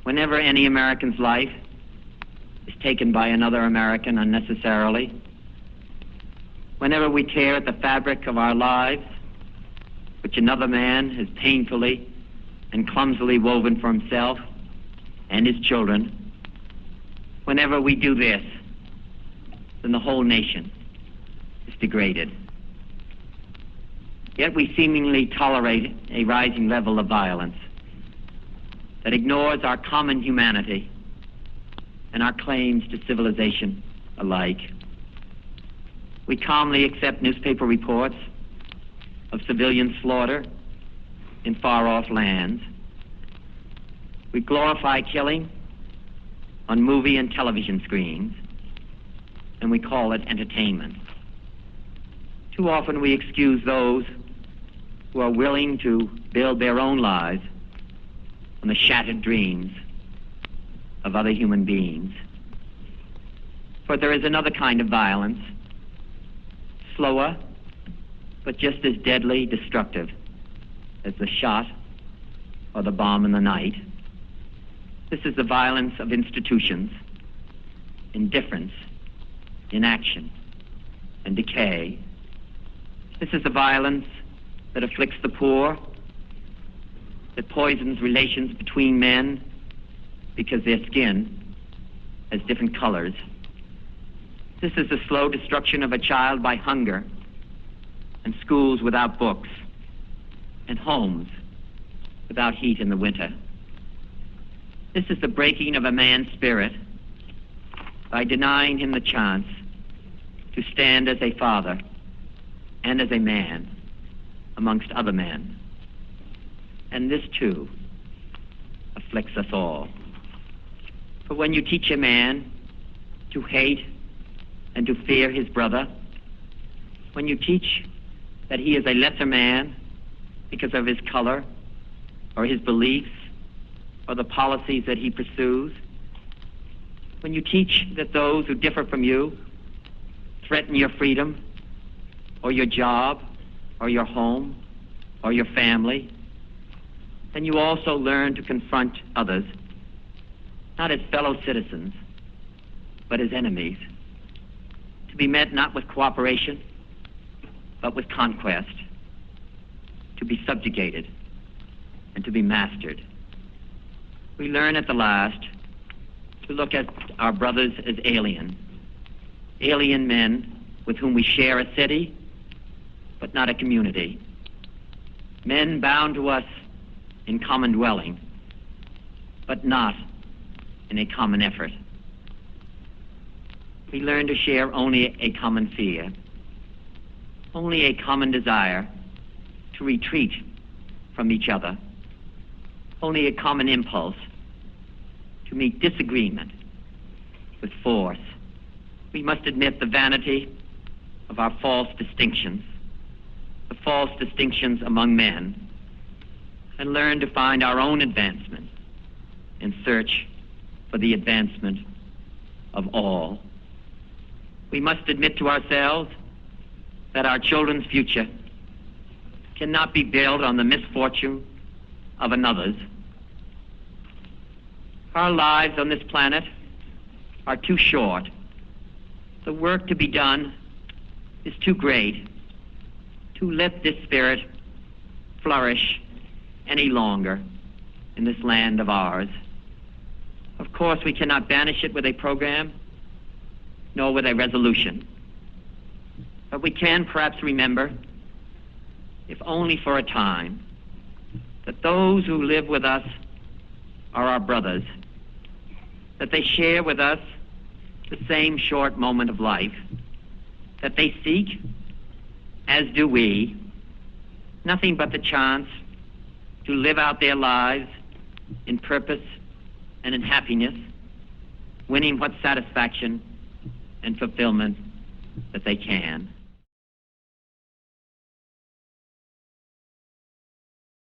Whenever any American's life is taken by another American unnecessarily, whenever we tear at the fabric of our lives, which another man has painfully and clumsily woven for himself and his children, whenever we do this, then the whole nation is degraded. Yet we seemingly tolerate a rising level of violence that ignores our common humanity and our claims to civilization alike. We calmly accept newspaper reports of civilian slaughter in far-off lands. We glorify killing on movie and television screens, and we call it entertainment. Too often we excuse those who are willing to build their own lives on the shattered dreams of other human beings. For there is another kind of violence, slower, but just as deadly destructive as the shot or the bomb in the night. This is the violence of institutions, indifference, inaction, and decay. This is the violence that afflicts the poor, that poisons relations between men because their skin has different colors. This is the slow destruction of a child by hunger, and schools without books, and homes without heat in the winter. This is the breaking of a man's spirit by denying him the chance to stand as a father and as a man amongst other men. And this too afflicts us all. For when you teach a man to hate and to fear his brother, when you teach that he is a lesser man because of his color or his beliefs or the policies that he pursues, when you teach that those who differ from you threaten your freedom or your job or your home or your family, then you also learn to confront others, not as fellow citizens, but as enemies, to be met not with cooperation, but with conquest, to be subjugated and to be mastered. We learn at the last to look at our brothers as alien men with whom we share a city, but not a community. Men bound to us in common dwelling, but not in a common effort. We learn to share only a common fear, only a common desire to retreat from each other, only a common impulse to meet disagreement with force. We must admit the vanity of our false distinctions, the false distinctions among men, and learn to find our own advancement in search for the advancement of all. We must admit to ourselves that our children's future cannot be built on the misfortune of another's. Our lives on this planet are too short. The work to be done is too great to let this spirit flourish any longer in this land of ours. Of course, we cannot banish it with a program, nor with a resolution. But we can perhaps remember, if only for a time, that those who live with us are our brothers, that they share with us the same short moment of life, that they seek, as do we, nothing but the chance to live out their lives in purpose and in happiness, winning what satisfaction and fulfillment that they can.